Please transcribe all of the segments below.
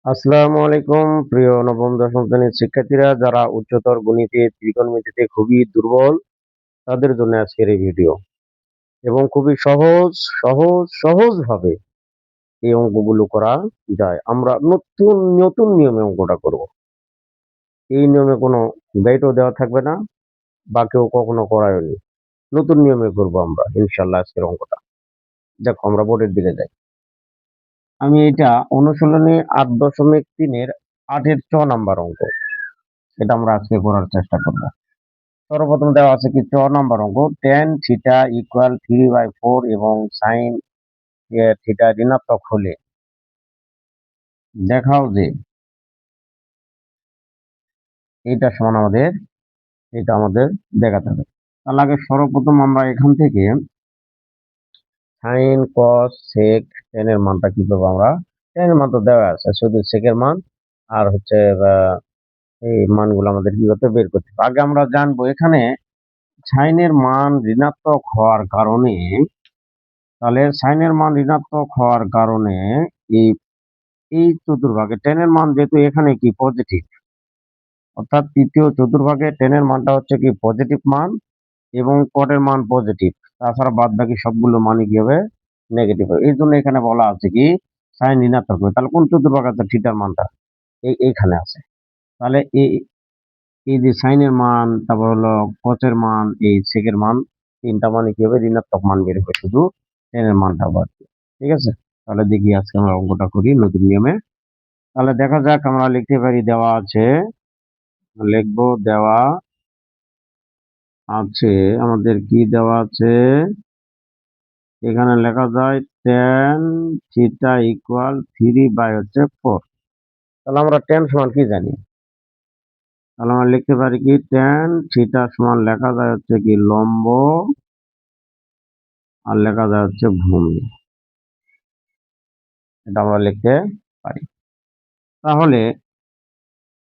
আসসালামু আলাইকুম প্রিয় নবম দশম শ্রেণীর শিক্ষার্থীরা যারা উচ্চতর গণিতে ত্রিকোণমিতিতে খুবই দুর্বল তাদের জন্য আজকের এই ভিডিও এবং খুবই সহজ ভাবে এই অঙ্কগুলো করা যায়। আমরা নতুন নতুন নিয়মে অঙ্কটা করব। এই নিয়মে কোনো গাইডও দেওয়া থাকবে না বা কেউ কখনো করায়নি। নতুন নিয়মে করব আমরা ইনশাল্লাহ আজকের অঙ্কটা। দেখো আমরা বোর্ডের দিকে যাই। আমি এটা অনুশীলনী 8.3-এর 8-এর 6 নাম্বার অঙ্ক। এটা আমরা আজকে করার চেষ্টা করব। সর্বপ্রথম দেওয়া আছে কি 6 নম্বর অঙ্ক tan থিটা ইকুয়াল 3/4 এবং sin থিটা ঋণাত্মক হলে দেখাও যে এটা সমান আমাদের দেখাতে হবে। তার আগে সর্বপ্রথম আমরা এখান থেকে sin cos sec tan এর মানটা কি করবো আমরা? tan এর মান তো দেওয়া আছে, শুধু sec এর মান আর হচ্ছে এই মানগুলো আমাদের কি করতে বের করতে হবে। আগে আমরা জানবো এখানে sin এর মান ঋণাত্মক হওয়ার কারণে, তাহলে sin এর মান ঋণাত্মক হওয়ার কারণে এই এই চতুর্ভাগে tan এর মান যেহেতু এখানে কি পজিটিভ, অর্থাৎ তৃতীয় চতুর্ভাগে tan এর মানটা হচ্ছে কি পজিটিভ মান এবং cot এর মান পজিটিভ, তাছাড়া বাদ বাকি সবগুলো মানই কি হবে? নেগেটিভ হবে। এই জন্য এখানে বলা আছে কি sin ঋণাত্মক হবে। তাহলে কোন চতুর্ভাগে আছে থিটার মানটা? এইখানে আছে। তাহলে এই এই যে sin এর মান, তারপর হলো cos এর মান, এই sec এর মান, তিনটা মানে কি হবে? ঋণাত্মক মান বের হবে, শুধু tan এর মানটা বাদ দিয়ে। ঠিক আছে, তাহলে দেখি আজকে আমরা অঙ্কটা করি নতুন নিয়মে। তাহলে দেখা যাক, আমরা লিখতে পারি দেওয়া আছে, লিখবো দেওয়া আছে আমাদের কি দেওয়া আছে, এখানে লেখা যায় tan থিটা ইকুয়াল 3/4। তাহলে আমরা tan সমান কি জানি? তাহলে আমরা লিখতে পারি কি tan থিটা সমান লেখা যায় হচ্ছে কি লম্ব আর লেখা যায় হচ্ছে ভূমি। এটা আমরা লিখতে পারি। তাহলে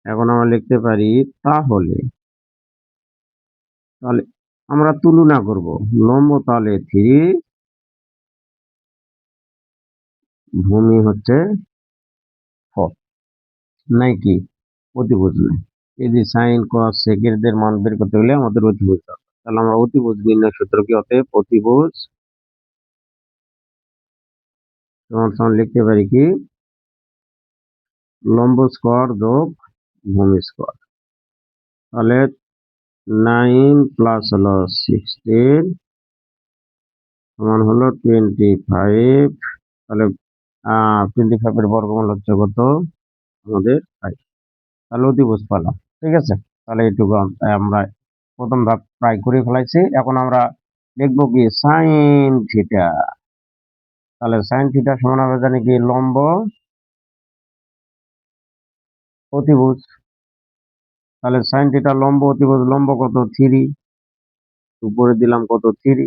এখন আমরা লিখতে পারি তাহলে তাহলে আমরা তুলনা করব লম্ব তাহলে 3, ভূমি হচ্ছে 4, নাকি অতিভুজ নাই। এই যে সাইন কস সেক এর মান বের করতে হলে আমাদের অতিভুজ দরকার। তাহলে আমরা অতিভুজ নির্ণয় সূত্র কি? অতএব অতিভুজ সমান লিখতে পারি কি লম্ব স্কয়ার যোগ ভূমি স্কয়ার। তাহলে 9 প্লাস হলো 16 সমান হলো 25। তাহলে 25 এর বর্গমূল হচ্ছে কত? আমাদের 5। তাহলে অতিভুজ পেলাম। ঠিক আছে, তাহলে এইটুকু আমরা প্রথম ধাপ প্রায় করে ফেলাইছি। এখন আমরা লিখবো কি সাইন থিটা। তাহলে সাইন থিটা সমান হবে জানি কি লম্ব অতিভুজ। তাহলে সাইন থিটা লম্ব অতিভুজ, লম্ব কত? 3, উপরে দিলাম কত? 3,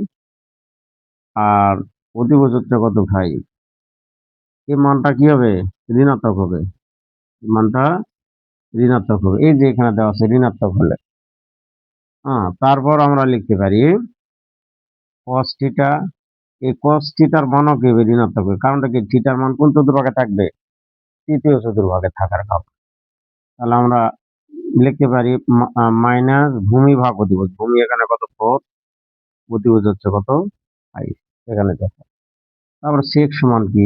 আর অতিভুজ হচ্ছে কত? 5। এই মানটা কি হবে? ঋণাত্মক হবে। মানটা ঋণাত্মক হবে, এই যে এখানে দেওয়া আছে ঋণাত্মক হলে। তারপর আমরা লিখতে পারি cos থিটা। এই cos থিটার মানও কি হবে? ঋণাত্মক হবে। কারণটা কি? থিটার মান কোন চতুর্ভাগে থাকবে? তৃতীয় চতুর্ভাগে থাকার কারণে। তাহলে আমরা লিখতে পারি মাইনাস ভূমি ভাগ অতিভুজ। ভূমি এখানে কত? 4, অতিভুজ হচ্ছে কত? 5, এখানে কত? তারপর সেক সমান কি?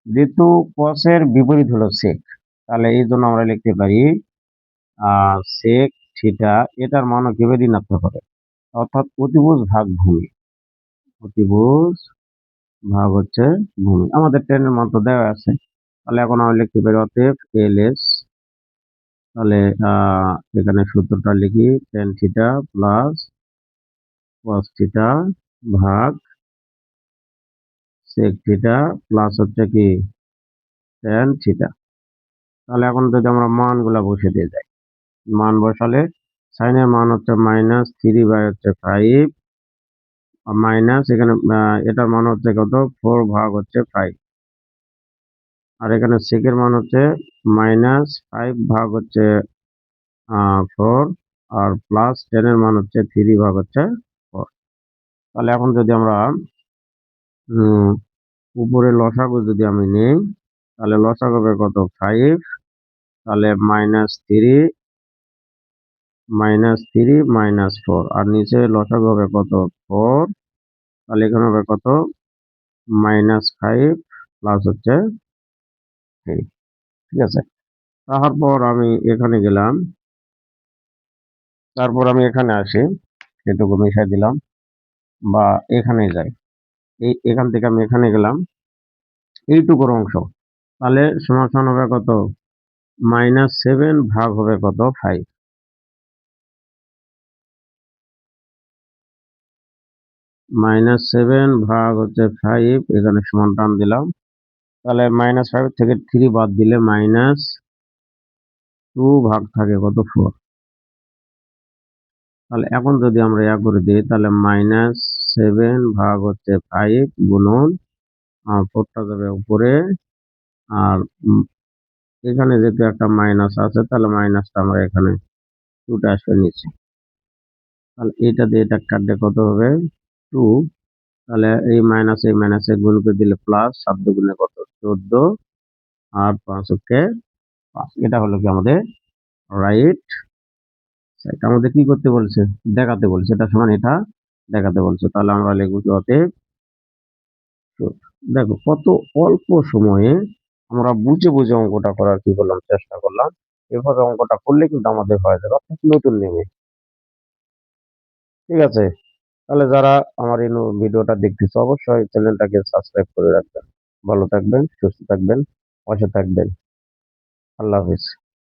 যেহেতু cos এর বিপরীত হলো সেক, তাহলে এই জন্য আমরা লিখতে পারি সেক থিটা, এটার মানও কি হবে? ঋণাত্মক হবে। অর্থাৎ অতিভুজ ভাগ ভূমি, অতিভুজ ভাগ হচ্ছে ভূমি। আমাদের tan এর মান তো দেওয়া আছে। তাহলে এখন আমরা লিখতে পারি অতএব ls। তাহলে এখানে সূত্রটা লিখি tan theta plus cos theta ভাগ sec থিটা প্লাস হচ্ছে কি tan থিটা। তাহলে এখন যদি আমরা মানগুলা বসে দিয়ে যাই, মান বসালে sin এর মান হচ্ছে -3/5, মাইনাস এখানে এটার মান হচ্ছে কত? 4 ভাগ হচ্ছে 5, আর এখানে sec এর মান হচ্ছে -5 ভাগ হচ্ছে 4, আর প্লাস 10 এর মান হচ্ছে 3 ভাগ হচ্ছে 4। তাহলে এখন যদি আমরা উপরে লসাগু যদি আমি নেই, তাহলে লসাগু হবে কত? 5 তাহলে -3 আর নিচে লসাগু হবে কত 4, তাহলে এখানে হবে কত -5 প্লাস হচ্ছে 3। ঠিক আছে, তারপর আমি এখানে গেলাম, তারপর আমি এখানে আসি, এটুকু মিশাই দিলাম বা এখানে যাই, এখান থেকে আমি এখানে গেলাম, এইটুকুর অংশ, তাহলে সমান সমান হবে কত -7 ভাগ হবে কত 5, -7 ভাগ হচ্ছে 5, এখানে সমান টান দিলাম, তাহলে -5 থেকে 3 বাদ দিলে -2 ভাগ থাকে কত 4। তাহলে এখন যদি আমরা করে দিই, তাহলে -7 ভাগ হচ্ছে 5 গুণন 4টা যাবে উপরে, আর এখানে যেহেতু একটা মাইনাস আছে, তাহলে মাইনাসটা আমরা এখানে 2টা আসবে নিচে, তাহলে এটা দিয়ে এটা কাটলে কত হবে 2, তাহলে এই মাইনাসে গুণ করে দিলে প্লাস, 7 দুগুণে কত 14, আর 5 হচ্ছে 5। এটা হলো কি আমাদের রাইট সাইড। আমাদের কি করতে বলছে, দেখাতে বলছে, এটা সমান এটা দেখাতে বলছে, তাহলে আমরা লিখব কি অতএব দেখো কত অল্প সময়ে আমরা বুঝে বুঝে অঙ্কটা করার কি করলাম, চেষ্টা করলাম। এভাবে অঙ্কটা করলে কিন্তু আমাদের হয়ে যাবে অর্থাৎ নতুন নেমে। ঠিক আছে, তাহলে যারা আমার এই ভিডিওটা দেখতেছে অবশ্যই চ্যানেলটাকে সাবস্ক্রাইব করে রাখবেন। ভালো থাকবেন, সুস্থ থাকবেন, পাশে থাকবেন। আল্লাহ হাফিজ।